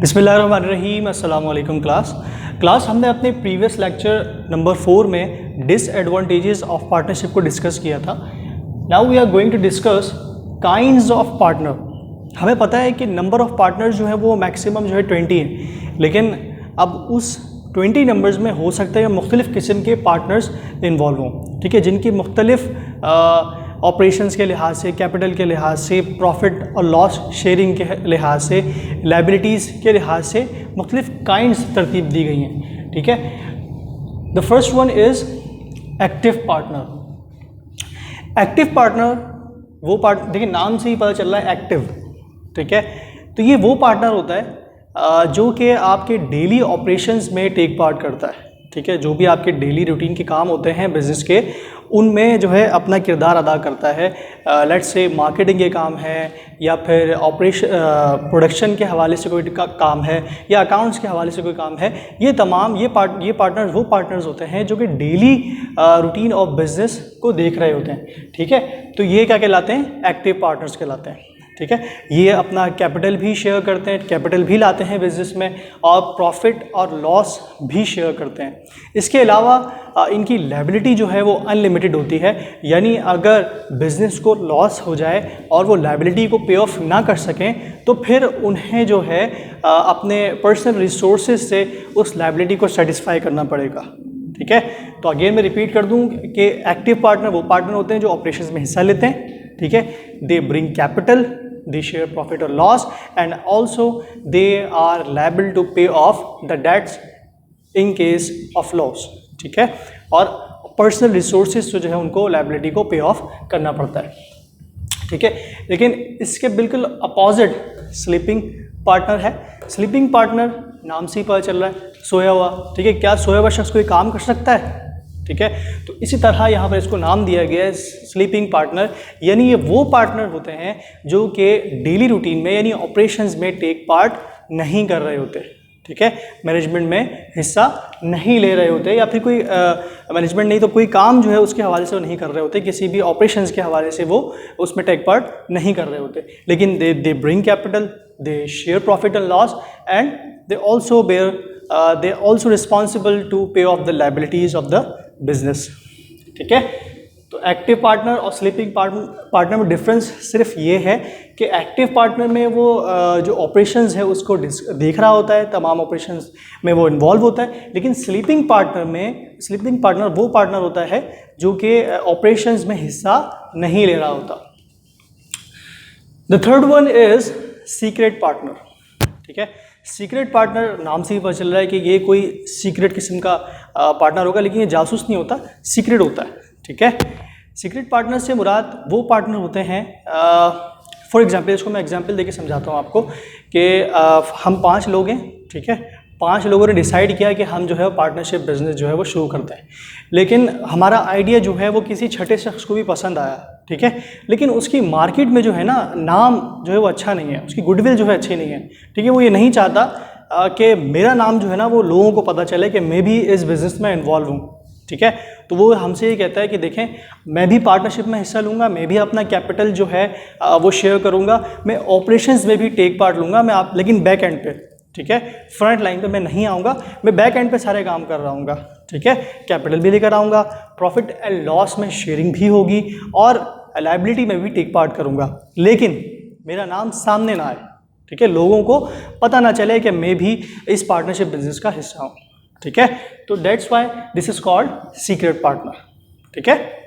बिस्मिल्लाहिर्रहमानिर्रहीम। अस्सलाम वालेकुम क्लास हमने अपने प्रीवियस लेक्चर नंबर 4 में डिसएडवांटेजेस ऑफ पार्टनरशिप को डिस्कस किया था। Now we are going to discuss kinds of partner. हमें पता है कि नंबर ऑफ पार्टनर्स जो है वो मैक्सिमम जो है 20 है, लेकिन अब उस 20 नंबर्स में हो सकता है मुख्तलिफ़ किस्म के पार्टनर्स इन्वॉल्व हों, ठीक है, जिनकी मुख्तलिफ़ ऑपरेशंस के लिहाज से, कैपिटल के लिहाज से, प्रॉफिट और लॉस शेयरिंग के लिहाज से, लायबिलिटीज़ के लिहाज से मुख्तलिफ़ काइंड्स तरतीब दी गई हैं, ठीक है। The first one is active partner. Active partner वो देखिए नाम से ही पता चल रहा है एक्टिव, ठीक है। तो ये वो पार्टनर होता है जो कि आपके डेली ऑपरेशंस में टेक पार्ट करता है, ठीक है। जो भी आपके डेली रूटीन के काम होते हैं बिज़नेस के, उनमें जो है अपना किरदार अदा करता है। लेट्स से मार्केटिंग के काम है, या फिर प्रोडक्शन के हवाले से कोई काम है, या अकाउंट्स के हवाले से कोई काम है। ये तमाम ये पार्टनर्स वो पार्टनर्स होते हैं जो कि डेली रूटीन ऑफ बिज़नेस को देख रहे होते हैं, ठीक है। तो ये क्या कहलाते हैं? एक्टिव पार्टनर्स कहलाते हैं, ठीक है। ये अपना कैपिटल भी शेयर करते हैं, कैपिटल भी लाते हैं बिज़नेस में, और प्रॉफिट और लॉस भी शेयर करते हैं। इसके अलावा इनकी लायबिलिटी जो है वो अनलिमिटेड होती है, यानी अगर बिज़नेस को लॉस हो जाए और वो लायबिलिटी को पे ऑफ ना कर सकें तो फिर उन्हें जो है अपने पर्सनल रिसोर्सेज से उस लायबिलिटी को सेटिस्फाई करना पड़ेगा, ठीक है। तो अगेन मैं रिपीट कर दूं कि एक्टिव पार्टनर वो पार्टनर होते हैं जो ऑपरेशंस में हिस्सा लेते हैं, ठीक है। They bring capital, they share profit or loss, and also they are liable to pay off the debts in case of loss, ठीक है। और पर्सनल रिसोर्सेज जो है उनको लायबिलिटी को पे ऑफ करना पड़ता है, ठीक है। लेकिन इसके बिल्कुल अपोजिट स्लीपिंग पार्टनर है। स्लीपिंग पार्टनर नाम से ही पता चल रहा है सोया हुआ, ठीक है। क्या सोया हुआ शख्स कोई काम कर सकता है? ठीक है। तो इसी तरह यहाँ पर इसको नाम दिया गया है स्लीपिंग पार्टनर, यानी ये वो पार्टनर होते हैं जो कि डेली रूटीन में यानी ऑपरेशंस में टेक पार्ट नहीं कर रहे होते, ठीक है। मैनेजमेंट में हिस्सा नहीं ले रहे होते, या फिर कोई मैनेजमेंट नहीं तो कोई काम जो है उसके हवाले से वो नहीं कर रहे होते, किसी भी ऑपरेशंस के हवाले से वो उसमें टेक पार्ट नहीं कर रहे होते। लेकिन they bring capital, they share profit and loss, and they also responsible to pay off the liabilities of the business, ठीक है। तो एक्टिव पार्टनर और स्लीपिंग पार्टनर में डिफरेंस सिर्फ ये है कि एक्टिव पार्टनर में वो जो ऑपरेशंस है उसको देख रहा होता है, तमाम ऑपरेशंस में वो इन्वॉल्व होता है। लेकिन स्लीपिंग पार्टनर वो पार्टनर होता है जो कि ऑपरेशंस में हिस्सा नहीं ले रहा होता। The third one is secret partner, ठीक है। सीक्रेट पार्टनर नाम से ही पता चल रहा है कि ये कोई सीक्रेट किस्म का पार्टनर होगा, लेकिन ये जासूस नहीं होता, सीक्रेट होता है, ठीक है। सीक्रेट पार्टनर से मुराद वो पार्टनर होते हैं, फॉर एग्जांपल इसको मैं एग्जांपल देके समझाता हूँ आपको कि हम 5 लोग हैं, ठीक है। 5 लोगों ने डिसाइड किया कि हम जो है पार्टनरशिप बिजनेस जो है वो शुरू करते हैं, लेकिन हमारा आइडिया जो है वो किसी छठे शख्स को भी पसंद आया, ठीक है। लेकिन उसकी मार्केट में जो है ना नाम जो है वो अच्छा नहीं है, उसकी गुडविल जो है अच्छी नहीं है, ठीक है। वो ये नहीं चाहता कि मेरा नाम जो है ना वो लोगों को पता चले कि मैं भी इस बिज़नेस में इन्वॉल्व हूँ, ठीक है। तो वो हमसे ये कहता है कि देखें मैं भी पार्टनरशिप में हिस्सा लूँगा, मैं भी अपना कैपिटल जो है वो शेयर करूँगा, मैं ऑपरेशंस में भी टेक पार्ट लूँगा, लेकिन बैक एंड पे, ठीक है। फ्रंट लाइन पे मैं नहीं आऊँगा, मैं बैक एंड पे सारे काम कर रहा हूँगा, ठीक है। कैपिटल भी लेकर आऊँगा, प्रॉफिट एंड लॉस में शेयरिंग भी होगी, और लायबिलिटी में भी टेक पार्ट करूँगा, लेकिन मेरा नाम सामने ना आए, ठीक है। लोगों को पता ना चले कि मैं भी इस पार्टनरशिप बिजनेस का हिस्सा हूँ, ठीक है। तो that's why this is called secret partner, ठीक है।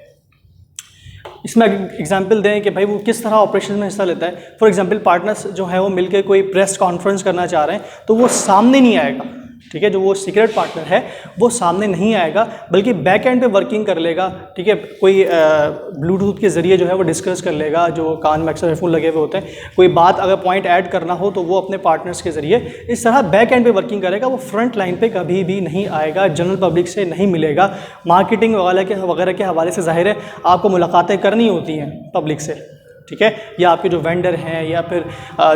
इसमें एग्जांपल दें कि भाई वो किस तरह ऑपरेशन में हिस्सा लेता है। फॉर एग्जांपल पार्टनर्स जो है वो मिलकर कोई प्रेस कॉन्फ्रेंस करना चाह रहे हैं तो वो सामने नहीं आएगा, ठीक है। जो वो सीक्रेट पार्टनर है वो सामने नहीं आएगा, बल्कि बैक एंड पे वर्किंग कर लेगा, ठीक है। कोई ब्लूटूथ के ज़रिए जो है वो डिस्कस कर लेगा, जो कान में अक्सर हेडफोन लगे हुए होते हैं, कोई बात अगर पॉइंट ऐड करना हो तो वो अपने पार्टनर्स के ज़रिए इस तरह बैक एंड पे वर्किंग करेगा। वो फ्रंट लाइन पे कभी भी नहीं आएगा, जनरल पब्लिक से नहीं मिलेगा। मार्केटिंग वगैरह के हवाले से ज़ाहिर है आपको मुलाकातें करनी होती हैं पब्लिक से, ठीक है, या आपके जो वेंडर हैं या फिर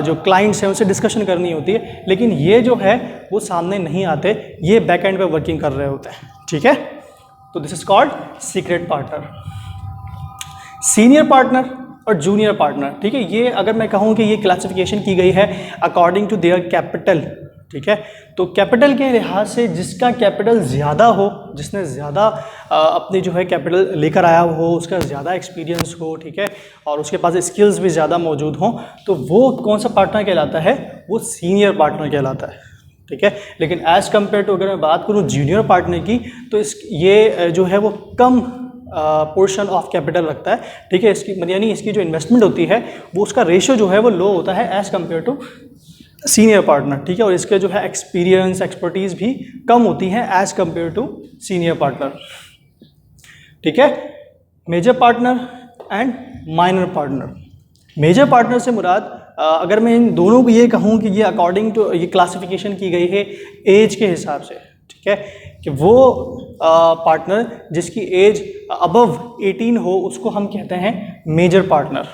जो क्लाइंट्स हैं उनसे डिस्कशन करनी होती है, लेकिन ये जो है वो सामने नहीं आते, ये बैक एंड पे वर्किंग कर रहे होते हैं, ठीक है। तो this is called secret partner. Senior partner और जूनियर पार्टनर, ठीक है। ये अगर मैं कहूँ कि ये क्लासिफिकेशन की गई है अकॉर्डिंग टू देयर कैपिटल, ठीक है। तो कैपिटल के लिहाज से जिसका कैपिटल ज़्यादा हो, जिसने ज़्यादा अपनी जो है कैपिटल लेकर आया हो, उसका ज़्यादा एक्सपीरियंस हो, ठीक है, और उसके पास स्किल्स भी ज़्यादा मौजूद हों, तो वो कौन सा पार्टनर कहलाता है? वो सीनियर पार्टनर कहलाता है, ठीक है। लेकिन एज़ कम्पेयर टू अगर मैं बात करूँ जूनियर पार्टनर की, तो ये जो है वो कम पोर्शन ऑफ कैपिटल रखता है, ठीक है। इसकी यानी इसकी जो इन्वेस्टमेंट होती है वो उसका रेशियो जो है वो लो होता है as compare to senior partner, ठीक है। और इसके जो है एक्सपीरियंस, एक्सपर्टीज़ भी कम होती हैं as compare to senior partner, ठीक है। Major partner and minor partner. Major partner से मुराद अगर मैं इन दोनों को ये कहूँ कि ये अकॉर्डिंग टू ये क्लासिफिकेशन की गई है एज के हिसाब से, ठीक है, कि वो पार्टनर जिसकी एज अबव 18 हो उसको हम कहते हैं मेजर पार्टनर,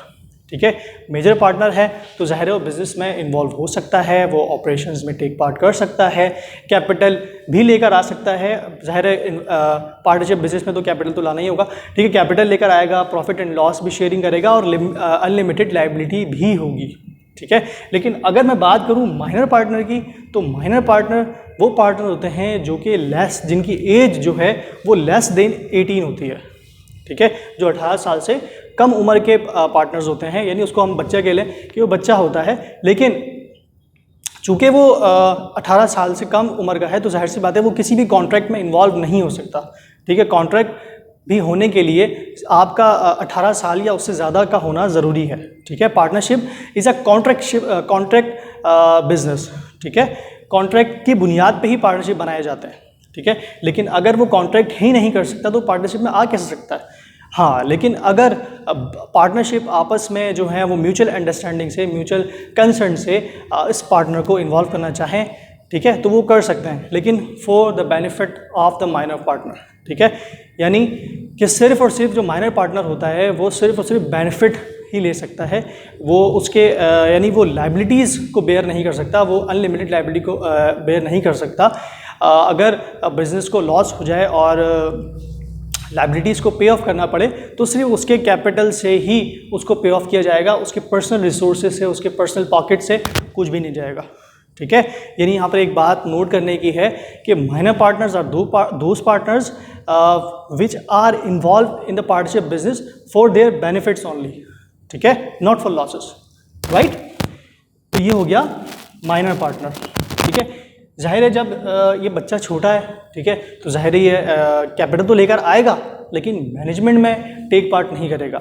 ठीक है। मेजर पार्टनर है तो ज़ाहिर है वो बिज़नेस में इन्वॉल्व हो सकता है, वो ऑपरेशंस में टेक पार्ट कर सकता है, कैपिटल भी लेकर आ सकता है। ज़ाहिर है पार्टनरशिप बिजनेस में तो कैपिटल तो लाना ही होगा, ठीक है। कैपिटल लेकर आएगा, प्रॉफिट एंड लॉस भी शेयरिंग करेगा और अनलिमिटेड लायबिलिटी भी होगी, ठीक है। लेकिन अगर मैं बात करूं माइनर पार्टनर की, तो माइनर पार्टनर वो पार्टनर होते हैं जो कि जिनकी एज जो है वो लेस देन 18 होती है, ठीक है। जो 18 साल से कम उम्र के पार्टनर्स होते हैं, यानी उसको हम बच्चा कह लें कि वो बच्चा होता है, लेकिन चूँकि वो 18 साल से कम उम्र का है तो जाहिर सी बात है वो किसी भी कॉन्ट्रैक्ट में इन्वॉल्व नहीं हो सकता, ठीक है। कॉन्ट्रैक्ट भी होने के लिए आपका 18 साल या उससे ज़्यादा का होना ज़रूरी है, ठीक है। Partnership is a contract business, ठीक है। कॉन्ट्रैक्ट की बुनियाद पे ही पार्टनरशिप बनाए जाते हैं, ठीक है। लेकिन अगर वो कॉन्ट्रैक्ट ही नहीं कर सकता तो पार्टनरशिप में आ कैसे सकता है? हाँ, लेकिन अगर पार्टनरशिप आपस में जो है वो म्यूचुअल अंडरस्टैंडिंग से, म्यूचुअल कंसर्न से इस पार्टनर को इन्वॉल्व करना चाहें, ठीक है, तो वो कर सकते हैं, लेकिन for the benefit of the minor partner, ठीक है। यानी कि सिर्फ और सिर्फ जो माइनर पार्टनर होता है वो सिर्फ और सिर्फ बेनिफिट ही ले सकता है, वो उसके यानी वो लाइबिलिटीज़ को बेयर नहीं कर सकता, वो अनलिमिटेड लाइबिलिटी को बेयर नहीं कर सकता। अगर बिज़नेस को लॉस हो जाए और लाइबिलिटीज़ को पे ऑफ करना पड़े तो सिर्फ उसके कैपिटल से ही उसको पे ऑफ किया जाएगा, उसके पर्सनल रिसोर्सेज से, उसके पर्सनल पॉकेट से कुछ भी नहीं जाएगा, ठीक है। यानी यहाँ पर एक बात नोट करने की है कि minor partners are those partners which are involve in the partnership business for their benefits only, ठीक है, नॉट फॉर लॉसेस, राइट। तो ये हो गया माइनर पार्टनर, ठीक है। जाहिर है जब ये बच्चा छोटा है, ठीक है, तो जाहिर है ये कैपिटल तो लेकर आएगा लेकिन मैनेजमेंट में टेक पार्ट नहीं करेगा,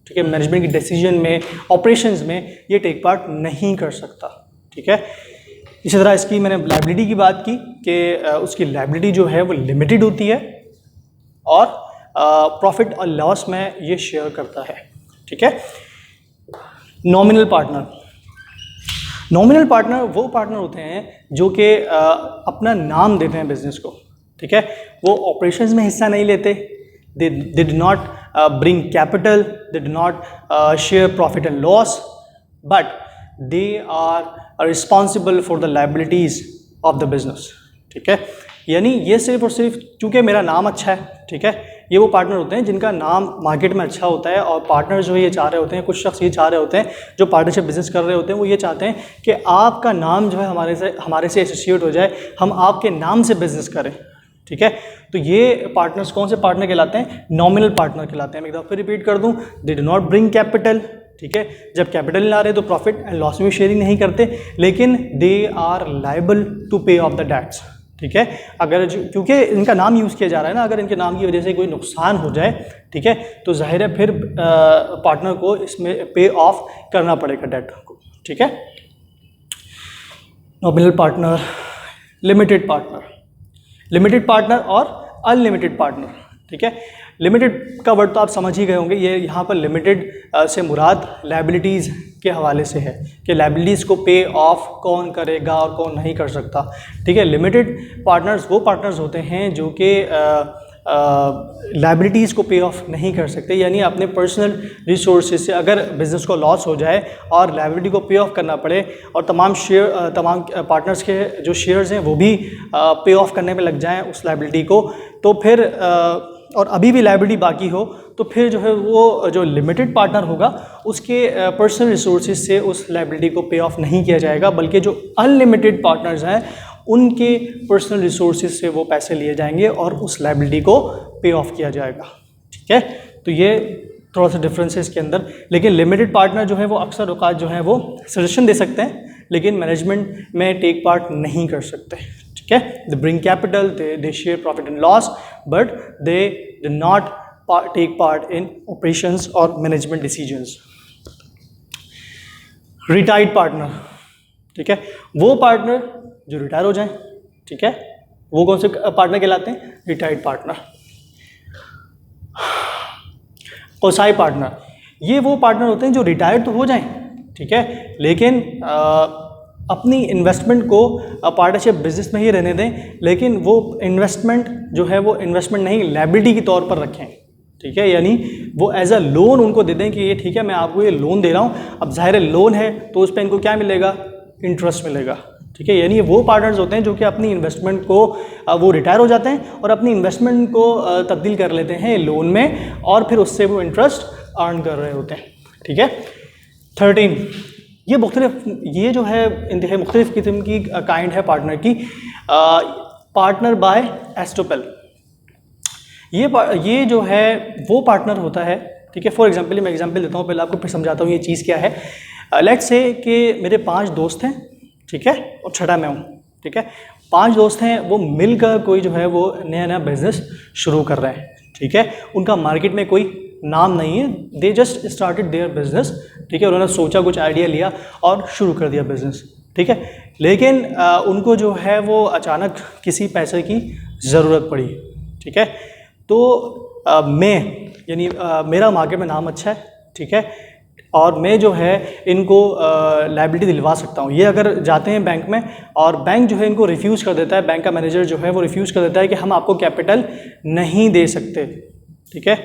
ठीक है। मैनेजमेंट की डिसीजन में, ऑपरेशंस में ये टेक पार्ट नहीं कर सकता, ठीक है। इसी तरह इसकी मैंने लाइबिलिटी की बात की कि उसकी लाइबिलिटी जो है वो लिमिटेड होती है और प्रॉफिट और लॉस में ये शेयर करता है, ठीक है। नॉमिनल पार्टनर, नॉमिनल पार्टनर वो पार्टनर होते हैं जो कि अपना नाम देते हैं बिजनेस को, ठीक है। वो ऑपरेशंस में हिस्सा नहीं लेते, they do not bring capital, they do not share profit and loss, but they are responsible for the liabilities of the business, ठीक है। यानी ये सिर्फ और सिर्फ चूँकि मेरा नाम अच्छा है, ठीक है, ये वो पार्टनर होते हैं जिनका नाम मार्केट में अच्छा होता है और पार्टनर जो है ये चाह रहे होते हैं, कुछ शख्स ये चाह रहे होते हैं जो पार्टनरशिप बिजनेस कर रहे होते हैं, वो ये चाहते हैं कि आपका नाम जो है हमारे से एसोसिएट हो जाए, हम आपके नाम से बिजनेस करें, ठीक है। तो ये पार्टनर्स कौन से पार्टनर कहलाते हैं? नॉमिनल पार्टनर कहलाते हैं। मैं एक दफ़ा फिर रिपीट कर दूँ, दे डू नॉट ब्रिंग कैपिटल, ठीक है। जब कैपिटल ला रहे तो प्रॉफिट एंड लॉस में शेयरिंग नहीं करते, लेकिन they are liable to pay off the dates, ठीक है। अगर क्योंकि इनका नाम यूज़ किया जा रहा है ना, अगर इनके नाम की वजह से कोई नुकसान हो जाए, ठीक है, तो जाहिर है फिर पार्टनर को इसमें पे ऑफ करना पड़ेगा डेट को, ठीक है। Nominal partner, limited partner, limited partner और अनलिमिटेड पार्टनर, ठीक है। लिमिटेड का वर्ड तो आप समझ ही गए होंगे, ये यहाँ पर लिमिटेड से मुराद लायबिलिटीज़ के हवाले से है कि लायबिलिटीज़ को पे ऑफ कौन करेगा और कौन नहीं कर सकता, ठीक है। लिमिटेड पार्टनर्स वो पार्टनर्स होते हैं जो कि लायबिलिटीज़ को पे ऑफ नहीं कर सकते, यानी अपने पर्सनल रिसोर्सेज से अगर बिज़नेस को लॉस हो जाए और लायबिलिटी को पे ऑफ करना पड़े और तमाम पार्टनर्स के जो शेयर्स हैं वो भी पे ऑफ करने में लग जाएं उस लायबिलिटी को, तो फिर और अभी भी लायबिलिटी बाकी हो तो फिर जो है वो जो लिमिटेड पार्टनर होगा उसके पर्सनल रिसोर्सेज से उस लायबिलिटी को पे ऑफ नहीं किया जाएगा, बल्कि जो अनलिमिटेड पार्टनर्स हैं उनके पर्सनल रिसोर्सेज से वो पैसे लिए जाएंगे और उस लायबिलिटी को पे ऑफ किया जाएगा। ठीक है, तो ये थोड़ा सा डिफरेंस है इसके अंदर। लेकिन लिमिटेड पार्टनर जो है वो अक्सर औकात जो है वो सजेशन दे सकते हैं, लेकिन मैनेजमेंट में टेक पार्ट नहीं कर सकते। ठीक है, they bring capital, they share profit and loss, but they do not take part in operations और मैनेजमेंट डिसीजंस। रिटायर्ड पार्टनर, ठीक है, वो पार्टनर जो रिटायर हो जाए। ठीक है, वो कौन से पार्टनर कहलाते हैं? Retired partner. कोसाई पार्टनर, ये वो पार्टनर होते हैं जो रिटायर्ड तो हो जाएं, ठीक है, लेकिन अपनी इन्वेस्टमेंट को पार्टनरशिप बिजनेस में ही रहने दें, लेकिन वो इन्वेस्टमेंट जो है वो इन्वेस्टमेंट नहीं लायबिलिटी के तौर पर रखें। ठीक है, यानी वो एज अ लोन उनको दे दें कि ये ठीक है मैं आपको ये लोन दे रहा हूँ। अब जाहिर है लोन है तो उस पर इनको क्या मिलेगा? इंटरेस्ट मिलेगा। ठीक है, यानी वो पार्टनर्स होते हैं जो कि अपनी इन्वेस्टमेंट को वो रिटायर हो जाते हैं और अपनी इन्वेस्टमेंट को तब्दील कर लेते हैं लोन में और फिर उससे वो इंटरेस्ट अर्न कर रहे होते हैं। ठीक है, 13, ये जो है इंतहाई मुख्तलिफ किस्म की काइंड है पार्टनर की। पार्टनर बाय एस्टोपेल, ये जो है वो पार्टनर होता है। ठीक है, फॉर एग्जांपल मैं एग्जांपल देता हूँ, पहले आपको फिर समझाता हूँ ये चीज़ क्या है। लेट्स से कि मेरे 5 दोस्त हैं, ठीक है, और छठा मैं हूँ। ठीक है, 5 दोस्त हैं, वो मिलकर कोई जो है वो नया बिजनेस शुरू कर रहे हैं। ठीक है, उनका मार्केट में कोई नाम नहीं है, they just started their business. ठीक है, उन्होंने सोचा, कुछ आइडिया लिया और शुरू कर दिया बिजनेस। ठीक है, लेकिन उनको जो है वो अचानक किसी पैसे की ज़रूरत पड़ी। ठीक है, तो मैं यानी मेरा मार्केट में नाम अच्छा है, ठीक है, और मैं जो है इनको लायबिलिटी दिलवा सकता हूँ। ये अगर जाते हैं बैंक में और बैंक जो है इनको रिफ्यूज़ कर देता है, बैंक का मैनेजर जो है वो रिफ्यूज़ कर देता है कि हम आपको कैपिटल नहीं दे सकते। ठीक है,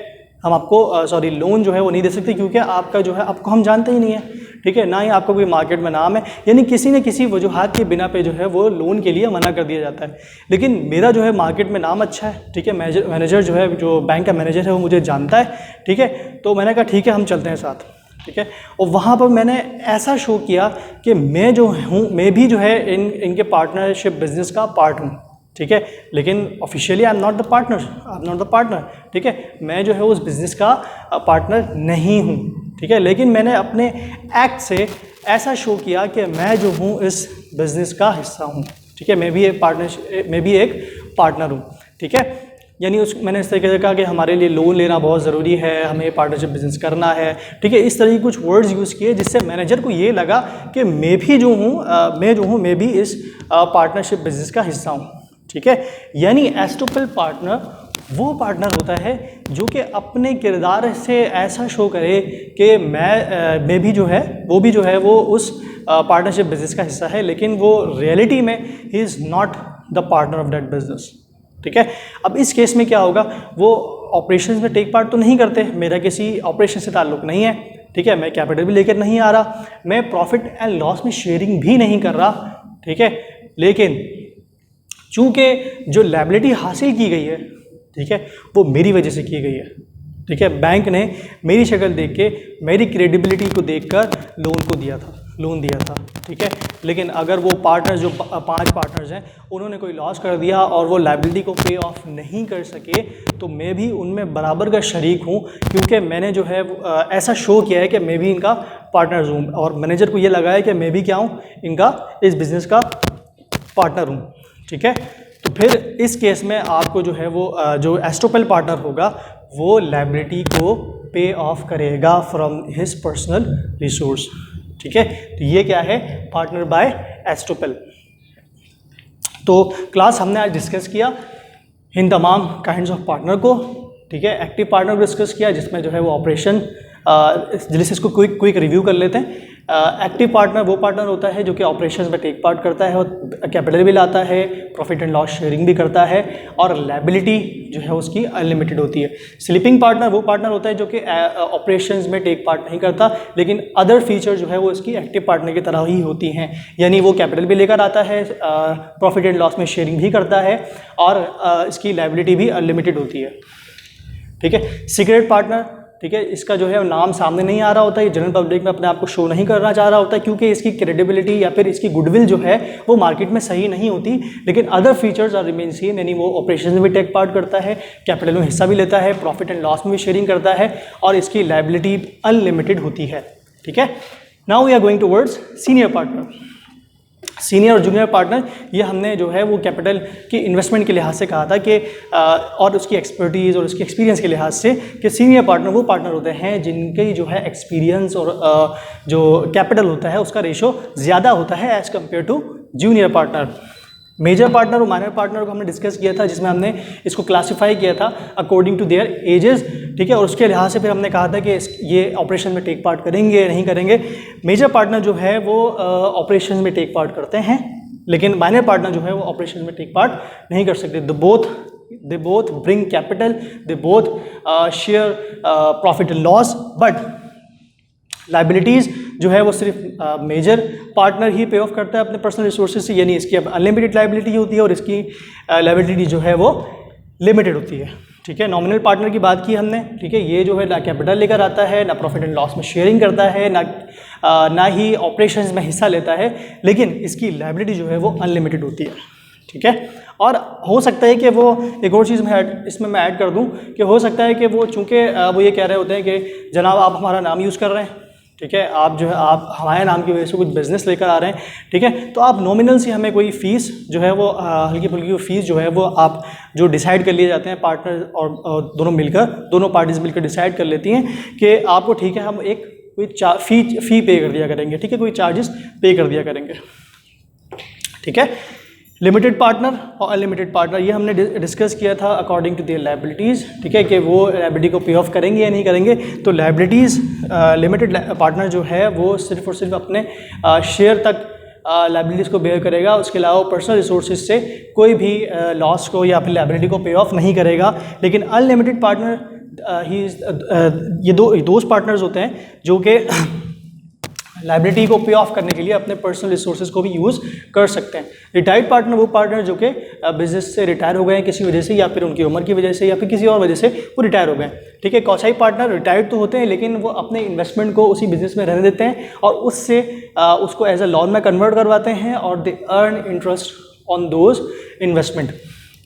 हम आपको लोन जो है वो नहीं दे सकते क्योंकि आपका जो है आपको हम जानते ही नहीं है। ठीक है, ना ही आपका कोई मार्केट में नाम है, यानी किसी न किसी वजूहात के बिना पे जो है वो लोन के लिए मना कर दिया जाता है। लेकिन मेरा जो है मार्केट में नाम अच्छा है। ठीक है, मैनेजर जो है, जो बैंक का मैनेजर है वो मुझे जानता है। ठीक है, तो मैंने कहा ठीक है हम चलते हैं साथ। ठीक है, और वहाँ पर मैंने ऐसा शो किया कि मैं जो हूँ, मैं भी जो है इनके पार्टनरशिप बिजनेस का पार्ट हूँ। ठीक है, लेकिन officially I am not the partner. ठीक है, मैं जो है उस बिज़नेस का पार्टनर नहीं हूँ। ठीक है, लेकिन मैंने अपने एक्ट से ऐसा शो किया कि मैं जो हूँ इस बिज़नेस का हिस्सा हूँ। ठीक है, मैं भी एक पार्टनर हूँ। ठीक है, यानी मैंने इस तरीके से कहा कि हमारे लिए लोन लेना बहुत ज़रूरी है, हमें पार्टनरशिप बिजनेस करना है। ठीक है, इस तरह की कुछ वर्ड्स यूज़ किए जिससे मैनेजर को ये लगा कि मैं भी इस पार्टनरशिप बिजनेस का हिस्सा हूँ। ठीक है, यानी एस्टोपेल पार्टनर वो पार्टनर होता है जो कि अपने किरदार से ऐसा शो करे कि मैं भी जो है वो उस पार्टनरशिप बिजनेस का हिस्सा है, लेकिन वो रियलिटी में he is not the partner of that business. ठीक है, अब इस केस में क्या होगा, वो ऑपरेशंस में टेक पार्ट तो नहीं करते, मेरा किसी ऑपरेशन से ताल्लुक़ नहीं है। ठीक है, मैं कैपिटल भी लेकर नहीं आ रहा, मैं प्रॉफिट एंड लॉस में शेयरिंग भी नहीं कर रहा। ठीक है, लेकिन चूँकि जो लायबिलिटी हासिल की गई है, ठीक है, वो मेरी वजह से की गई है। ठीक है, बैंक ने मेरी शक्ल देख के, मेरी क्रेडिबिलिटी को देखकर लोन दिया था। ठीक है, लेकिन अगर वो पार्टनर्स जो 5 पार्टनर्स हैं उन्होंने कोई लॉस कर दिया और वो लायबिलिटी को पे ऑफ नहीं कर सके, तो मैं भी उनमें बराबर का शरीक हूँ, क्योंकि मैंने जो है ऐसा शो किया है कि मैं भी इनका पार्टनर्स हूँ और मैनेजर को ये लगा है कि मैं भी क्या हूँ, इनका इस बिज़नेस का पार्टनर हूँ। ठीक है, तो फिर इस केस में आपको जो है वो जो एस्टोपेल पार्टनर होगा वो लायबिलिटी को पे ऑफ करेगा फ्रॉम हिज पर्सनल रिसोर्स। ठीक है, तो ये क्या है, पार्टनर बाय एस्टोपेल। तो क्लास हमने आज डिस्कस किया इन तमाम काइंड्स ऑफ पार्टनर को। ठीक है, एक्टिव पार्टनर को डिस्कस किया जिसमें जो है वो ऑपरेशन, जैसे इसको क्विक रिव्यू कर लेते हैं। एक्टिव पार्टनर वो पार्टनर होता है जो कि ऑपरेशंस में टेक पार्ट करता है और कैपिटल भी लाता है, प्रॉफिट एंड लॉस शेयरिंग भी करता है और लायबिलिटी जो है उसकी अनलिमिटेड होती है। स्लीपिंग पार्टनर वो पार्टनर होता है जो कि ऑपरेशंस में टेक पार्ट नहीं करता, लेकिन अदर फीचर जो है वो इसकी एक्टिव पार्टनर की तरह ही होती हैं, यानी वो कैपिटल भी लेकर आता है, प्रॉफिट एंड लॉस में शेयरिंग भी करता है और इसकी लायबिलिटी भी अनलिमिटेड होती है। ठीक है। सीक्रेट पार्टनर, ठीक है, इसका जो है नाम सामने नहीं आ रहा होता, ये जनरल पब्लिक में अपने आप को शो नहीं करना चाह रहा होता क्योंकि इसकी क्रेडिबिलिटी या फिर इसकी गुडविल जो है वो मार्केट में सही नहीं होती। लेकिन other features are remain same, यानी वो ऑपरेशन में भी टेक पार्ट करता है, कैपिटल में हिस्सा भी लेता है, प्रॉफिट एंड लॉस में भी शेयरिंग करता है और इसकी लायबिलिटी अनलिमिटेड होती है। ठीक है। Now we are going towards senior partner. Senior और जूनियर पार्टनर, ये हमने जो है वो कैपिटल की इन्वेस्टमेंट के लिहाज से कहा था कि और उसकी एक्सपर्टीज़ और उसकी एक्सपीरियंस के लिहाज से कि सीनियर पार्टनर वो पार्टनर होते हैं जिनके जो है एक्सपीरियंस और जो कैपिटल होता है उसका रेशो ज़्यादा होता है as compare to junior partner. Major partner और माइनर पार्टनर को हमने डिस्कस किया था, जिसमें हमने इसको क्लासीफाई किया था अकॉर्डिंग टू देयर एजेस। ठीक है। और उसके लिहाज से फिर हमने कहा था कि ये ऑपरेशन में टेक पार्ट करेंगे नहीं करेंगे। मेजर पार्टनर जो है वो ऑपरेशन में टेक पार्ट करते हैं, लेकिन माइनर पार्टनर जो है वो ऑपरेशन में टेक पार्ट नहीं कर सकते। They both bring capital, they both share profit and loss, but liabilities जो है वो सिर्फ मेजर पार्टनर ही पे ऑफ करता है अपने पर्सनल रिसोर्सेज से, यानी इसकी अब अनलिमिटेड लाइबिलिटी होती है और इसकी लाइबिलिटी जो है वो लिमिटेड होती है। ठीक है। नॉमिनल पार्टनर की बात की हमने। ठीक है। ये जो है ना कैपिटल लेकर आता है, ना प्रॉफिट एंड लॉस में शेयरिंग करता है, ना ही ऑपरेशंस में हिस्सा लेता है, लेकिन इसकी लाइबिलिटी जो है वो अनलिमिटेड होती है। ठीक है। और हो सकता है कि वो एक और चीज़ इसमें मैं ऐड कर दूं कि हो सकता है कि वो चूँकि वो ये कह रहे होते हैं कि जनाब आप हमारा नाम यूज़ कर रहे हैं, ठीक है, आप जो है आप हमारे नाम की वजह से कुछ बिज़नेस लेकर आ रहे हैं, ठीक है, तो आप नॉमिनल से हमें कोई फ़ीस जो है वो हल्की फुल्की फ़ीस जो है वो आप जो डिसाइड कर लिए जाते हैं पार्टनर और दोनों मिलकर, दोनों पार्टीज मिलकर डिसाइड कर लेती हैं कि आपको ठीक है हम एक कोई फ़ी पे कर दिया करेंगे, ठीक है, कोई चार्जेस पे कर दिया करेंगे। ठीक है। लिमिटेड पार्टनर और अनलिमिटेड पार्टनर, ये हमने डिस्कस किया था अकॉर्डिंग टू देयर लायबिलिटीज़। ठीक है, कि वो लायबिलिटी को पे ऑफ करेंगे या नहीं करेंगे। तो लायबिलिटीज़ लिमिटेड पार्टनर जो है वो सिर्फ और सिर्फ अपने शेयर तक लायबिलिटीज़ को बेयर करेगा, उसके अलावा पर्सनल रिसोर्सेज से कोई भी लॉस को या फिर लायबिलिटी को पे ऑफ नहीं करेगा। लेकिन अनलिमिटेड पार्टनर ये दो पार्टनर्स होते हैं जो कि लाइबिलिटी को पे ऑफ करने के लिए अपने पर्सनल रिसोर्सेज को भी यूज़ कर सकते हैं। रिटायर्ड पार्टनर वो पार्टनर जो कि बिजनेस से रिटायर हो गए हैं किसी वजह से, या फिर उनकी उम्र की वजह से, या फिर किसी और वजह से वो रिटायर हो गए हैं। ठीक है। कौसाई पार्टनर रिटायर्ड तो होते हैं लेकिन वो अपने इन्वेस्टमेंट को उसी बिजनेस में रहने देते हैं और उससे उसको एज अ लोन में कन्वर्ट करवाते हैं और they earn interest on those investment.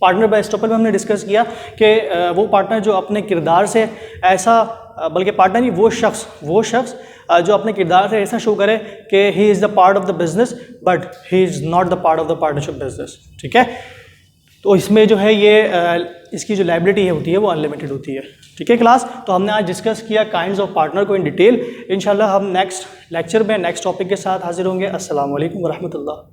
Partner by estoppel में हमने डिस्कस किया कि वो पार्टनर जो अपने किरदार से ऐसा, बल्कि पार्टनर नहीं, वो शख्स जो अपने किरदार से ऐसा शो करे कि he is the part of the business but he is not the part of the partnership business. ठीक है। तो इसमें जो है ये इसकी जो लायबिलिटी होती है वो अनलिमिटेड होती है। ठीक है क्लास, तो हमने आज डिस्कस किया काइंड्स ऑफ पार्टनर को इन डिटेल। इंशाल्लाह हम नेक्स्ट लेक्चर में नेक्स्ट टॉपिक के साथ हाजिर होंगे। अस्सलाम वालेकुम वरहमतुल्लाह।